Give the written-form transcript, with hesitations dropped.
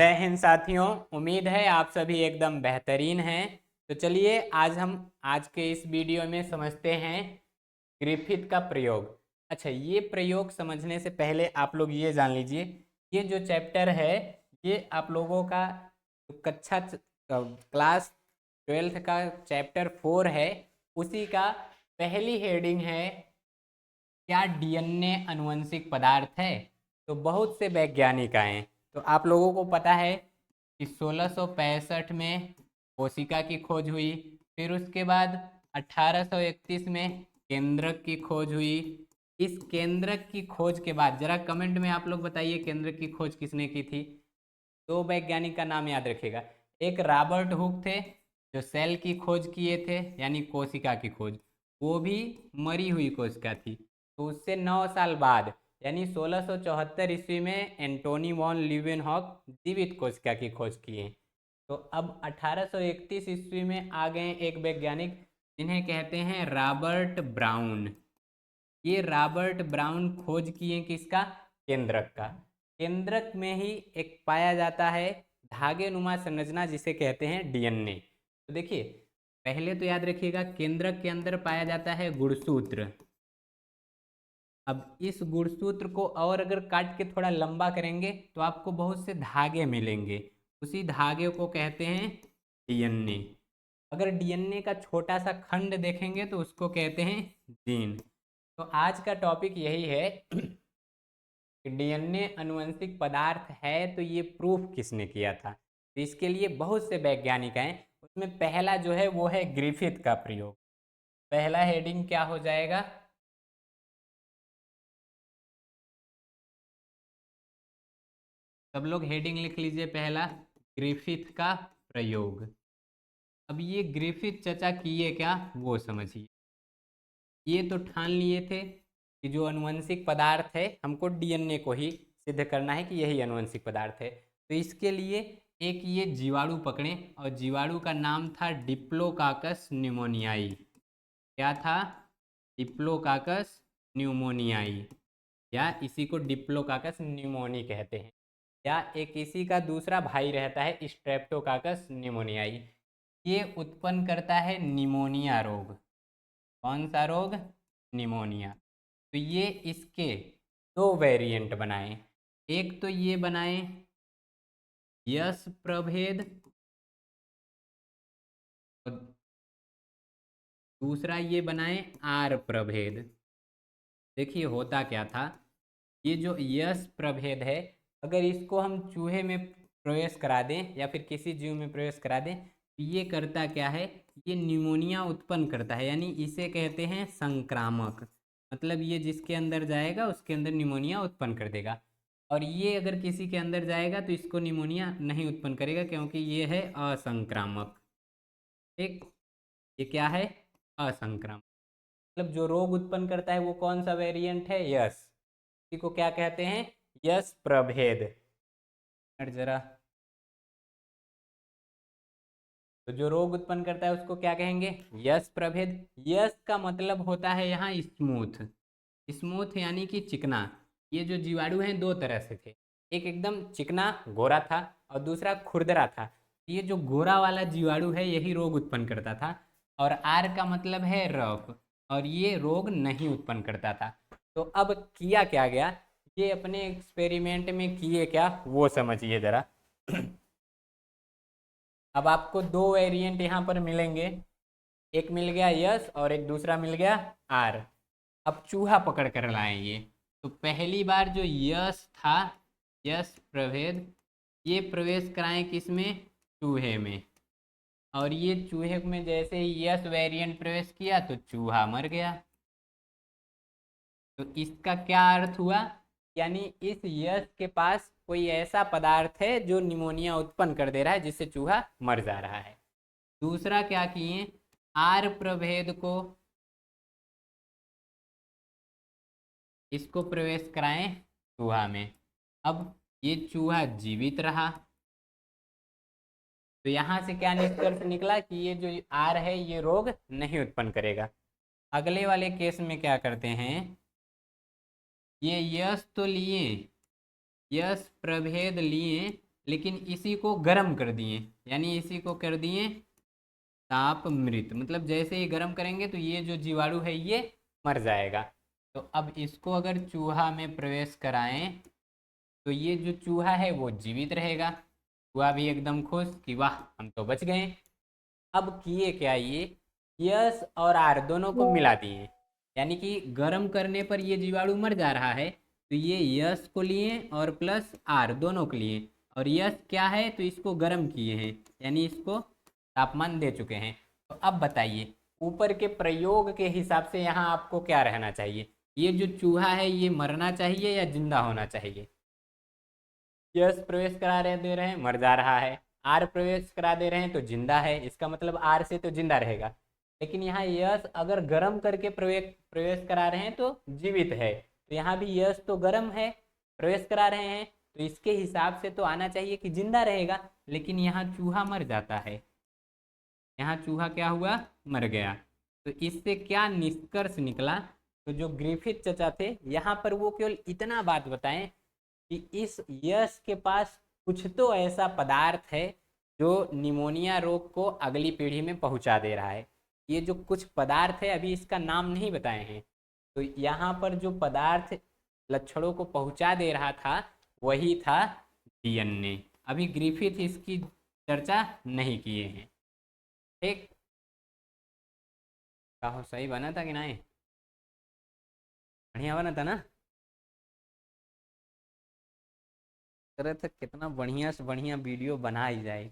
जय हिंद साथियों, उम्मीद है आप सभी एकदम बेहतरीन हैं। तो चलिए आज के इस वीडियो में समझते हैं ग्रिफिथ का प्रयोग। अच्छा, ये प्रयोग समझने से पहले आप लोग ये जान लीजिए, ये जो चैप्टर है ये आप लोगों का क्लास 12th का चैप्टर 4 है, उसी का पहली हेडिंग है क्या डीएनए अनुवंशिक पदार्थ है। तो बहुत से वैज्ञानिक आए, तो आप लोगों को पता है कि 1665 में कोशिका की खोज हुई, फिर उसके बाद 1831 में केंद्रक की खोज हुई। इस केंद्रक की खोज के बाद जरा कमेंट में आप लोग बताइए केंद्रक की खोज किसने की थी। दो वैज्ञानिक का नाम याद रखिएगा, एक रॉबर्ट हुक थे जो सेल की खोज किए थे यानी कोशिका की खोज, वो भी मरी हुई कोशिका थी। तो उससे 9 साल बाद यानी 1674 ईस्वी में एंटोनी वॉन लीeuwenhoek जीवित कोशिका की खोज किए। तो अब 1831 ईस्वी में आ गए एक वैज्ञानिक जिन्हें कहते हैं रॉबर्ट ब्राउन। ये रॉबर्ट ब्राउन खोज किए किसका? केंद्रक का। केंद्रक में ही एक पाया जाता है धागे नुमा संरचना जिसे कहते हैं डीएनए। तो देखिए, पहले तो याद रखिएगा केंद्रक के अंदर पाया जाता है गुणसूत्र। अब इस गुणसूत्र को और अगर काट के थोड़ा लंबा करेंगे तो आपको बहुत से धागे मिलेंगे, उसी धागे को कहते हैं डीएनए। अगर डीएनए का छोटा सा खंड देखेंगे तो उसको कहते हैं जीन। तो आज का टॉपिक यही है कि डीएनए अनुवंशिक पदार्थ है, तो ये प्रूफ किसने किया था। तो इसके लिए बहुत से वैज्ञानिक हैं, उसमें पहला जो है वो है ग्रिफिथ का प्रयोग। पहला हेडिंग क्या हो जाएगा? सब लोग हेडिंग लिख लीजिए, पहला ग्रिफिथ का प्रयोग। अब ये ग्रिफिथ चचा किए क्या वो समझिए। ये तो ठान लिए थे कि जो अनुवंशिक पदार्थ है हमको डीएनए को ही सिद्ध करना है कि यही अनुवंशिक पदार्थ है। तो इसके लिए एक ये जीवाणु पकड़े और जीवाणु का नाम था डिप्लोकाकस न्यूमोनियाई। क्या था? डिप्लोकाकस न्यूमोनियाई, या इसी को डिप्लोकाकस न्यूमोनी कहते हैं। या एक इसी का दूसरा भाई रहता है स्ट्रेप्टोकाकस न्यूमोनियाई। ये उत्पन्न करता है निमोनिया रोग। कौन सा रोग? निमोनिया। तो ये इसके दो वेरिएंट बनाए, एक तो ये बनाए यस प्रभेद और दूसरा ये बनाए आर प्रभेद। देखिए होता क्या था, ये जो यस प्रभेद है अगर इसको हम चूहे में प्रवेश करा दें या फिर किसी जीव में प्रवेश करा दें तो ये करता क्या है, ये निमोनिया उत्पन्न करता है, यानी इसे कहते हैं संक्रामक। मतलब ये जिसके अंदर जाएगा उसके अंदर निमोनिया उत्पन्न कर देगा, और ये अगर किसी के अंदर जाएगा तो इसको निमोनिया नहीं उत्पन्न करेगा क्योंकि ये है असंक्रामक। ठीक, ये क्या है? असंक्रामक। मतलब जो रोग उत्पन्न करता है वो कौन सा वेरिएंट है? यस। इसी को क्या कहते हैं? यस प्रभेद। जरा, तो जो रोग उत्पन्न करता है उसको क्या कहेंगे? यस प्रभेद। यस का मतलब होता है यहाँ स्मूथ। स्मूथ यानी कि चिकना। ये जो जीवाणु हैं दो तरह से थे, एक एकदम चिकना गोरा था और दूसरा खुरदरा था। ये जो गोरा वाला जीवाणु है यही रोग उत्पन्न करता था, और आर का मतलब है रफ, और ये रोग नहीं उत्पन्न करता था। तो अब किया क्या गया, ये अपने एक्सपेरिमेंट में किए क्या वो समझिए जरा। अब आपको दो वेरिएंट यहाँ पर मिलेंगे, एक मिल गया यस और एक दूसरा मिल गया आर। अब चूहा पकड़ कर लाएं ये। तो पहली बार जो यस था, यस प्रभेद, ये प्रवेश कराएं किसमें? चूहे में। और ये चूहे में जैसे ही यस वेरिएंट प्रवेश किया तो चूहा मर गया। तो इसका क्या अर्थ हुआ, यानी इस यश के पास कोई ऐसा पदार्थ है जो निमोनिया उत्पन्न कर दे रहा है जिससे चूहा मर जा रहा है। दूसरा क्या किए, आर प्रभेद को, इसको प्रवेश कराएं चूहा में। अब ये चूहा जीवित रहा। तो यहां से क्या निष्कर्ष निकला कि ये जो आर है ये रोग नहीं उत्पन्न करेगा। अगले वाले केस में क्या करते हैं, ये यश तो लिए, यश प्रभेद लिए, लेकिन इसी को गर्म कर दिए, यानी इसी को कर दिए ताप मृत, मतलब जैसे ही गर्म करेंगे तो ये जो जीवाणु है ये मर जाएगा। तो अब इसको अगर चूहा में प्रवेश कराएं तो ये जो चूहा है वो जीवित रहेगा। चूहा भी एकदम खुश कि वाह हम तो बच गए। अब किए क्या, ये यस और आर दोनों को मिला दिए, यानी कि गर्म करने पर ये जीवाणु मर जा रहा है, तो ये यस को लिए और प्लस आर दोनों को लिए, और यस क्या है तो इसको गर्म किए हैं, यानी इसको तापमान दे चुके हैं। तो अब बताइए ऊपर के प्रयोग के हिसाब से यहाँ आपको क्या रहना चाहिए, ये जो चूहा है ये मरना चाहिए या जिंदा होना चाहिए? यस प्रवेश करा रहे दे रहे हैं मर जा रहा है, आर प्रवेश करा दे रहे हैं तो जिंदा है, इसका मतलब आर से तो जिंदा रहेगा। लेकिन यहाँ यस अगर गर्म करके प्रवेश प्रवेश करा रहे हैं तो जीवित है, तो यहाँ भी यस तो गर्म है प्रवेश करा रहे हैं, तो इसके हिसाब से तो आना चाहिए कि जिंदा रहेगा। लेकिन यहाँ चूहा मर जाता है, यहाँ चूहा क्या हुआ, मर गया। तो इससे क्या निष्कर्ष निकला, तो जो ग्रिफिथ चचा थे यहाँ पर वो केवल इतना बात बताएं कि इस यश के पास कुछ तो ऐसा पदार्थ है जो निमोनिया रोग को अगली पीढ़ी में पहुंचा दे रहा है। ये जो कुछ पदार्थ है अभी इसका नाम नहीं बताए हैं, तो यहाँ पर जो पदार्थ लक्षणों को पहुंचा दे रहा था वही था डीएनए। अभी ग्रिफिथ इसकी चर्चा नहीं किए हैं। ठीक, कहो सही बना था कि नहीं? बढ़िया बना था ना? तरह था कितना बढ़िया से बढ़िया वीडियो बना ही जाए।